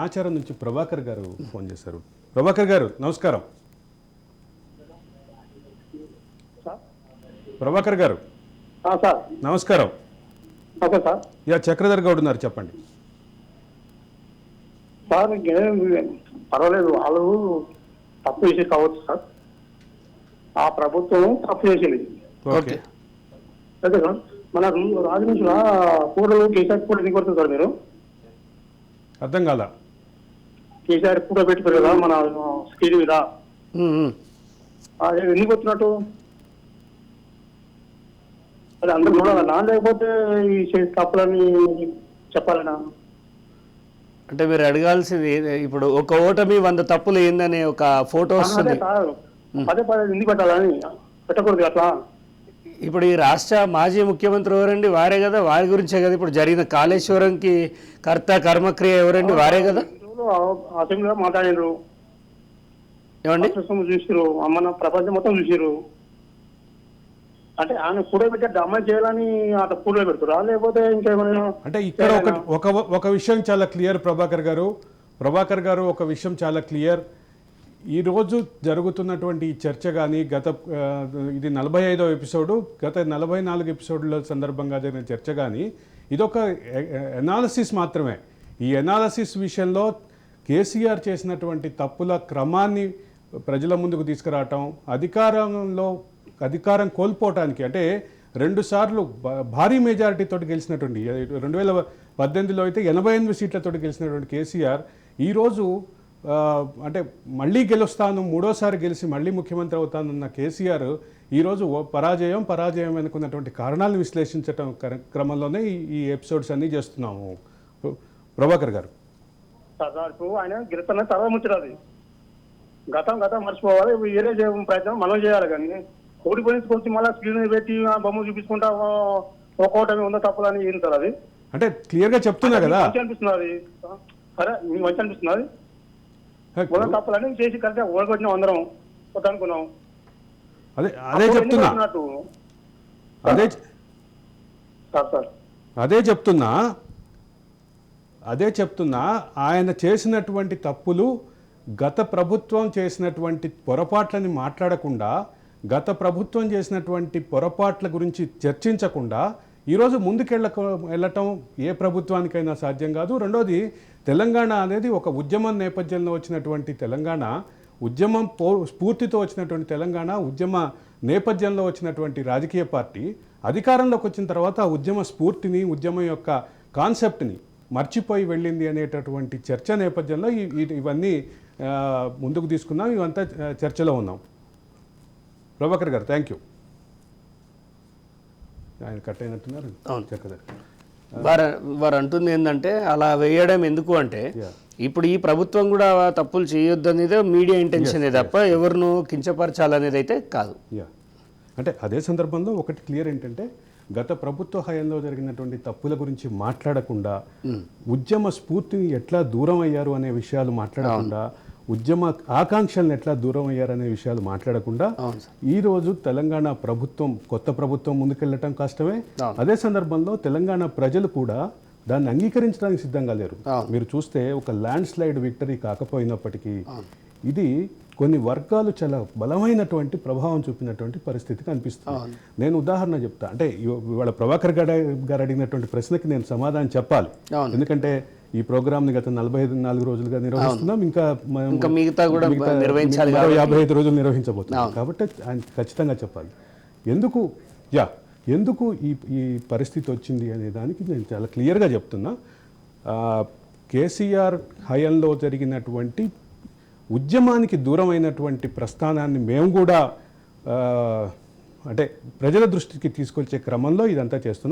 నాచారం నుంచి ప్రభాకర్ గారు ఫోన్ చేశారు. ప్రభాకర్ గారు నమస్కారం. ప్రభాకర్ గారు నమస్కారం. యా చక్రధర్ గౌడ్ ఉన్నారు, చెప్పండి. సార్ పర్వాలేదు, వాళ్ళు తప్పు చేసి కావచ్చు సార్, ఆ ప్రభుత్వం తప్పు చేసింది. ఓకే అదే సార్, మన రాజమండ్రిలో కూడలు కేసీఆర్ కూడా ఎన్ని కొడుతుంది సార్ మీరు? అర్థం కాల. కేసీఆర్ కూడా పెట్టుకోరు కదా మన స్కీల్ మీద, ఎన్ని కొడుతున్నట్టు అది అందరూ చూడాలన్నా, లేకపోతే ఈ తప్పులని చెప్పాలనా? అంటే మీరు అడగాల్సింది ఇప్పుడు ఒక ఓటమి 100 తప్పులు ఏందనే ఒక ఫోటో వస్తుంది. పదే పదే ఎందుకు పెట్టాలని, పెట్టకూడదు అట్లా. ఇప్పుడు ఈ రాష్ట్ర మాజీ ముఖ్యమంత్రి ఎవరండి? వారే కదా, వారి గురించే కదా ఇప్పుడు జరిగిన కాళేశ్వరంకి కర్త కర్మక్రియ ఎవరండి? వారే కదా. అసెంబ్లీలో మాట్లాడినారు, ఏమండి చూసిరు, మన ప్రపంచం మొత్తం చూసిరు. అంటే ఆయన కూడబెట్టి అమలు చేయాలని అట్లా కూడబెడుతురా, లేకపోతే ఇంకేమైనా? అంటే ఇక్కడ ఒక విషయం చాలా క్లియర్ ప్రభాకర్ గారు, ఒక విషయం చాలా క్లియర్. ఈరోజు జరుగుతున్నటువంటి ఈ చర్చ కానీ ఇది 45వ ఎపిసోడు, గత 44 ఎపిసోడ్ల సందర్భంగా జరిగిన చర్చ కానీ ఇదొక ఎనాలిసిస్ మాత్రమే. ఈ ఎనాలిసిస్ విషయంలో కేసీఆర్ చేసినటువంటి తప్పుల క్రమాన్ని ప్రజల ముందుకు తీసుకురావటం, అధికారం కోల్పోవటానికి, అంటే 2 సార్లు భారీ మెజారిటీతో గెలిచినటువంటి 2018లో అయితే 88 సీట్లతో గెలిచినటువంటి కేసీఆర్ ఈరోజు అంటే మళ్ళీ గెలుస్తాను, 3వసారి గెలిచి మళ్ళీ ముఖ్యమంత్రి అవుతానన్న కేసీఆర్ ఈరోజు పరాజయం అనుకున్నటువంటి కారణాలను విశ్లేషించడం క్రమంలోనే ఈ ఎపిసోడ్స్ అన్నీ చేస్తున్నాము. ప్రభాకర్ గారు ఇప్పుడు ఆయన గెలుస్తున్న తర్వాత ముచ్చరాది, గతం మర్చిపోవాలి, వేరే ప్రయత్నం మనం చేయాలి. కానీ ఓడిపోయించుకొచ్చి మళ్ళీ స్క్రీన్ పెట్టి బొమ్మ చూపించుకుంటా ఒక్కోటమి ఉందో తప్పులని ఏం సార్ అది? అంటే క్లియర్ గా చెప్తున్నా కదా, మంచి అనిపిస్తున్నది. సరే మీకు మంచి అనిపిస్తున్నది, తప్పులని చేసి కరెక్ట్గా ఓడగొట్టినాం, అందరం అనుకున్నాం. అదే చెప్తున్నా ఆయన చేసినటువంటి తప్పులు, గత ప్రభుత్వం చేసినటువంటి పొరపాట్లని మాట్లాడకుండా, గత ప్రభుత్వం చేసినటువంటి పొరపాట్ల గురించి చర్చించకుండా ఈరోజు వెళ్ళటం ఏ ప్రభుత్వానికైనా సాధ్యం కాదు. రెండోది, తెలంగాణ అనేది ఒక ఉద్యమం నేపథ్యంలో వచ్చినటువంటి తెలంగాణ, ఉద్యమం స్ఫూర్తితో వచ్చినటువంటి తెలంగాణ, ఉద్యమ నేపథ్యంలో వచ్చినటువంటి రాజకీయ పార్టీ అధికారంలోకి వచ్చిన తర్వాత ఆ ఉద్యమ స్ఫూర్తిని, ఉద్యమం యొక్క కాన్సెప్ట్ని మర్చిపోయి వెళ్ళింది అనేటటువంటి చర్చ నేపథ్యంలో ఇవన్నీ ముందుకు తీసుకున్నాం, ఇవంతా చర్చలో ఉన్నాం. ప్రభాకర్ గారు థ్యాంక్ యూ. ఆయన కట్ అయినట్టున్నారు. వారు అంటుంది ఏంటంటే అలా వేయడం ఎందుకు అంటే, ఇప్పుడు ఈ ప్రభుత్వం కూడా తప్పులు చేయొద్దు అనేది మీడియా ఇంటెన్షన్ తప్ప ఎవరిను కించపరచాలనేది అయితే కాదు. అంటే అదే సందర్భంలో ఒకటి క్లియర్ ఏంటంటే, గత ప్రభుత్వ హయాంలో జరిగినటువంటి తప్పుల గురించి మాట్లాడకుండా, ఉద్యమ స్ఫూర్తిని ఎట్లా దూరం అయ్యారు అనే విషయాలు మాట్లాడకుండా, ఉద్యమ ఆకాంక్షలను ఎట్లా దూరం అయ్యారనే విషయాలు మాట్లాడకుండా ఈరోజు తెలంగాణ ప్రభుత్వం, కొత్త ప్రభుత్వం ముందుకెళ్ళటం కష్టమే. అదే సందర్భంలో తెలంగాణ ప్రజలు కూడా దాన్ని అంగీకరించడానికి సిద్ధంగా లేరు. మీరు చూస్తే ఒక ల్యాండ్ స్లైడ్ విక్టరీ కాకపోయినప్పటికీ ఇది కొన్ని వర్గాలు చాలా బలమైనటువంటి ప్రభావం చూపినటువంటి పరిస్థితి కనిపిస్తుంది. నేను ఉదాహరణ చెప్తా, అంటే ఇవాళ ప్రభాకర్ గారు అడిగినటువంటి ప్రశ్నకి నేను సమాధానం చెప్పాలి, ఎందుకంటే ఈ ప్రోగ్రామ్ని గత 44 రోజులుగా నిర్వహిస్తున్నాం, ఇంకా మిగతా కూడా 55 రోజులు నిర్వహించబోతున్నాం. కాబట్టి ఆయన ఖచ్చితంగా చెప్పాలి ఎందుకు ఈ పరిస్థితి వచ్చింది అనే దానికి నేను చాలా క్లియర్గా చెప్తున్నా. కేసీఆర్ హయాంలో జరిగినటువంటి ఉద్యమానికి దూరమైనటువంటి ప్రస్థానాన్ని మేము కూడా అంటే ప్రజల దృష్టికి తీసుకొచ్చే క్రమంలో ఇదంతా చేస్తున్నాం.